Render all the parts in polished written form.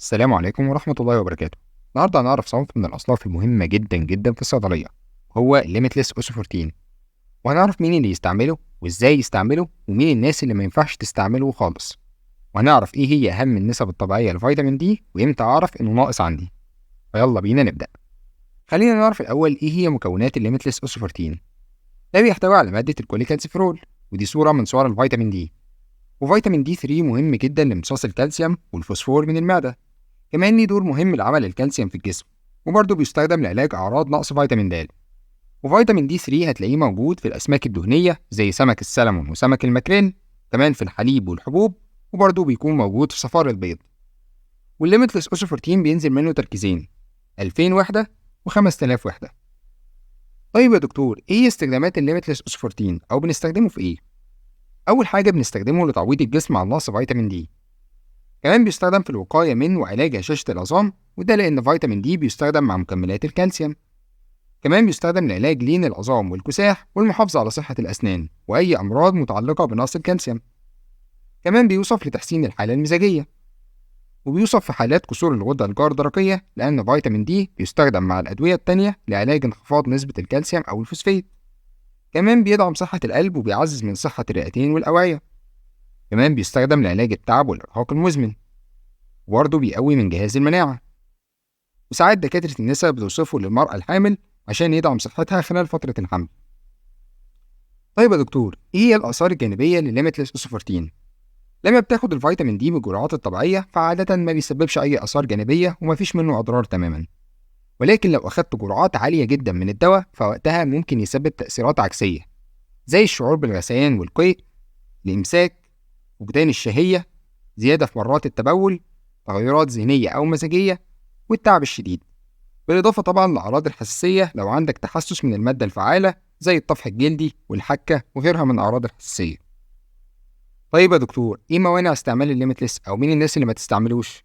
السلام عليكم ورحمة الله وبركاته. النهارده هنعرف صنف من الأصناف المهمة جدا جدا في الصيدلية، وهو الليميتلس أوسوفورتين، وهنعرف مين اللي يستعمله وإزاي يستعمله ومين الناس اللي ما ينفعش تستعمله خالص، وهنعرف إيه هي أهم النسب الطبيعية لفيتامين دي وإمتى أعرف إنه ناقص عندي. فيلا بينا نبدأ. خلينا نعرف الأول إيه هي مكونات الليميتلس أوسوفورتين. ده بيحتوي على مادة الكوليكالسيفيرول، ودي صورة من صور الفيتامين دي. وفيتامين دي 3 مهم جدا لامتصاص الكالسيوم والفوسفور من المعدة. كمان ليه دور مهم لعمل الكالسيوم في الجسم، وبرضه بيستخدم لعلاج أعراض نقص فيتامين د. وفيتامين دي 3 هتلاقيه موجود في الأسماك الدهنية زي سمك السلمون وسمك الماكريل، كمان في الحليب والحبوب، وبرضه بيكون موجود في صفار البيض. والليميتلس أوسوفورتين بينزل منه تركيزين، 2000 وحدة و5000 وحدة. طيب يا دكتور، إيه استخدامات الليميتلس أوسوفورتين أو بنستخدمه في إيه؟ أول حاجة بنستخدمه لتعويض الجسم عن نقص فيتامين دي. كمان بيستخدم في الوقاية من وعلاج هشاشة العظام، وده لأن فيتامين دي بيستخدم مع مكملات الكالسيوم. كمان بيستخدم لعلاج لين العظام والكساح والمحافظة على صحة الأسنان وأي أمراض متعلقة بنقص الكالسيوم. كمان بيوصف لتحسين الحالة المزاجية، وبيوصف في حالات كسور الغدة الجرثومية لأن فيتامين دي بيستخدم مع الأدوية التانية لعلاج انخفاض نسبة الكالسيوم أو الفوسفات. كمان بيدعم صحة القلب وبيعزز من صحة الرئتين والأوعية. كمان بيستخدم لعلاج التعب والإرهاق المزمن، وبرضه بيقوي من جهاز المناعة. وساعات دكاترة النساء بتوصفه للمرأة الحامل عشان يدعم صحتها خلال فترة الحمل. طيب يا دكتور، ايه هي الآثار الجانبية لليميتلس أوسوفورتين؟ لما بتاخد الفيتامين دي بالجرعات الطبيعية فعادة ما بيسببش أي آثار جانبية ومفيش منه أضرار تماما، ولكن لو أخدت جرعات عالية جدا من الدواء فوقتها ممكن يسبب تأثيرات عكسية، زي الشعور بالغثيان والقيء، الإمساك، فقدان الشهية، زيادة في مرات التبول، تغيرات ذهنية أو مزاجية، والتعب الشديد. بالإضافة طبعا لأعراض الحساسية لو عندك تحسس من المادة الفعالة زي الطفح الجلدي والحكة وغيرها من أعراض الحساسية. طيب يا دكتور، إيه موانع استعمال الليميتلس أو مين الناس اللي ما تستعملوش؟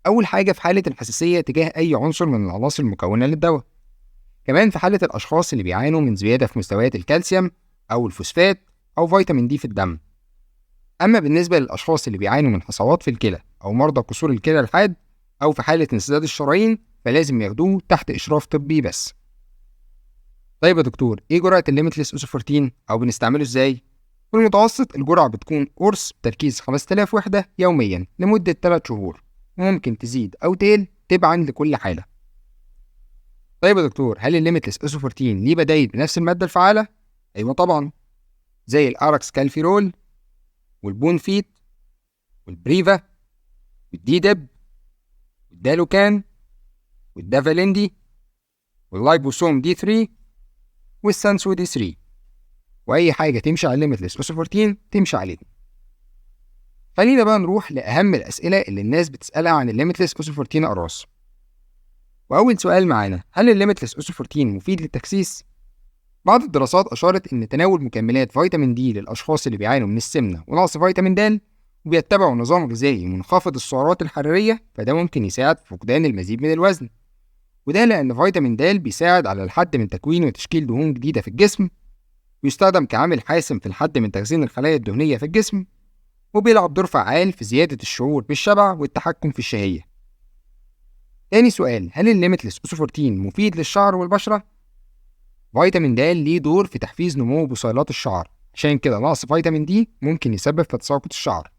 أول حاجة في حالة الحساسية تجاه أي عنصر من العناصر المكونة للدواء. كمان في حالة الأشخاص اللي بيعانوا من زيادة في مستويات الكالسيوم أو الفوسفات أو فيتامين دي في الدم. أما بالنسبة للأشخاص اللي بيعانوا من حصوات في الكلى أو مرضى قصور الكلى الحاد أو في حالة انسداد الشرايين فلازم ياخدوه تحت إشراف طبي بس. طيب يا دكتور، إيه جرعة الليميتلس أوسوفورتين أو بنستعمله إزاي؟ في المتوسط الجرعة بتكون قرص بتركيز 5000 وحدة يوميا لمدة 3 شهور، وممكن تزيد أو تقل تبعا لكل حالة. طيب يا دكتور، هل الليميتلس أوسوفورتين ليه بدايل بنفس المادة الفعالة؟ أيوة طبعا، زي الأراكس كالفيرول والبونفيت والبريفا والديدب والدالوكان والدافاليندي واللايبوسوم دي 3 والسانسو دي 3، واي حاجه تمشي على الليميتلس اوسوفورتين تمشي عليه. خلينا بقى نروح لاهم الاسئله اللي الناس بتسالها عن الليميتلس اوسوفورتين اقراص. واول سؤال معانا، هل الليميتلس اوسوفورتين مفيد للتخسيس؟ بعض الدراسات اشارت ان تناول مكملات فيتامين دي للاشخاص اللي بيعانوا من السمنه ونقص فيتامين د وبيتبعوا نظام غذائي منخفض السعرات الحراريه فده ممكن يساعد في فقدان المزيد من الوزن، وده لأن فيتامين د بيساعد على الحد من تكوين وتشكيل دهون جديدة في الجسم، ويستخدم كعامل حاسم في الحد من تخزين الخلايا الدهنية في الجسم، وبيلعب دور فعال في زيادة الشعور بالشبع والتحكم في الشهية. تاني سؤال، هل الليميتلس أوسوفورتين مفيد للشعر والبشرة؟ فيتامين د ليه دور في تحفيز نمو بصيلات الشعر، عشان كده نقص فيتامين دي ممكن يسبب في تساقط الشعر،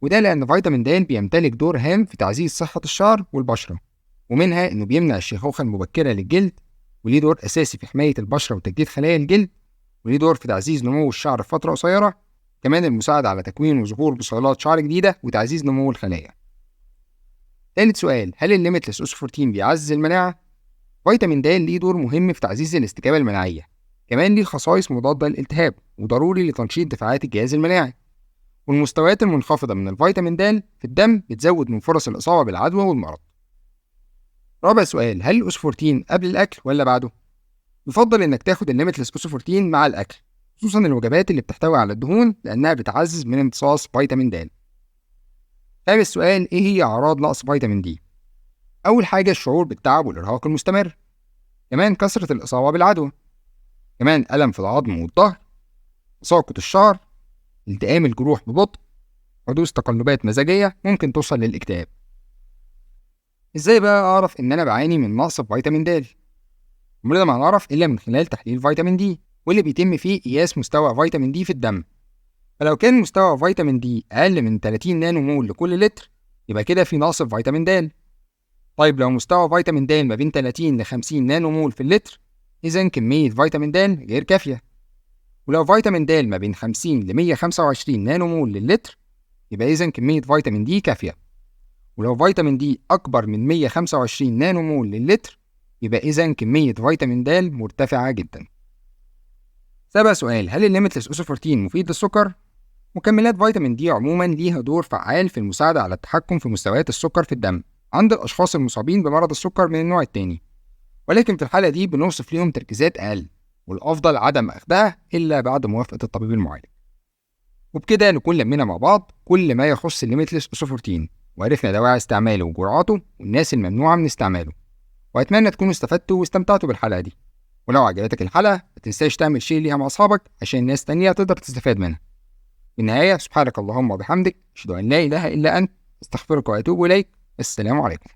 وده لأن فيتامين د بيمتلك دور هام في تعزيز صحة الشعر والبشرة، ومنها إنه بيمنع الشيخوخة المبكرة للجلد، وليه دور أساسي في حماية البشرة وتجديد خلايا الجلد، وليه دور في تعزيز نمو الشعر في فترة قصيرة، كمان المساعدة على تكوين وظهور بصيلات شعر جديدة وتعزيز نمو الخلايا. ثالث سؤال، هل الليميتلس أوسوفورتين بيعزز المناعة؟ فيتامين د ليه دور مهم في تعزيز الاستجابة المناعية، كمان ليه خصائص مضادة للالتهاب وضروري لتنشيط دفاعات الجهاز المناعي، والمستويات المنخفضة من الفيتامين د في الدم بتزود من فرص الإصابة بالعدوى والمرض. رابع سؤال، هل الأوسوفورتين قبل الأكل ولا بعده؟ يفضل إنك تاخد الليميتلس أوسوفورتين مع الأكل، خصوصا الوجبات اللي بتحتوي على الدهون لأنها بتعزز من امتصاص فيتامين د. خامس سؤال، إيه هي أعراض نقص فيتامين دي؟ أول حاجة الشعور بالتعب والإرهاق المستمر، كمان كثرة الإصابة بالعدوى، كمان ألم في العظم والظهر، تساقط الشعر، التئام الجروح ببطء، حدوث تقلبات مزاجية ممكن توصل للاكتئاب. ازاي بقى اعرف ان انا بعاني من نقص في فيتامين د؟ عمرنا ما هنعرف الا من خلال تحليل فيتامين دي، واللي بيتم فيه قياس مستوى فيتامين دي في الدم. فلو كان مستوى فيتامين دي اقل من 30 نانو مول لكل لتر، يبقى كده في نقص في فيتامين د. طيب لو مستوى فيتامين د ما بين 30 ل 50 نانو مول في اللتر، اذا كمية فيتامين د غير كافية. ولو فيتامين د ما بين 50 ل 125 نانو مول للتر، يبقى اذا كمية فيتامين دي كافية. ولو فيتامين دي اكبر من 125 نانو مول للتر، يبقى اذا كمية فيتامين د مرتفعة جدا. سابع سؤال: هل الليميتلس اوسوفورتين مفيد للسكر؟ مكملات فيتامين دي عموما ليها دور فعال في المساعدة على التحكم في مستويات السكر في الدم عند الأشخاص المصابين بمرض السكر من النوع الثاني، ولكن في الحالة دي بنوصف ليهم تركيزات أقل، والأفضل عدم أخذها إلا بعد موافقة الطبيب المعالج. وبكده نكون لمينا مع بعض كل ما يخص الليميتلس اوسوفورتين، وعرفنا دواعي استعماله وجرعاته والناس الممنوعة من استعماله. وأتمنى تكونوا استفدتوا واستمتعتوا بالحلقة دي. ولو عجبتك الحلقة ما تنساش تعمل شير ليها مع أصحابك عشان ناس تانية تقدر تستفاد منها. في النهاية، سبحانك اللهم وبحمدك، أشهد أن لا إله إلا أنت، أستغفرك وأتوب إليك. السلام عليكم.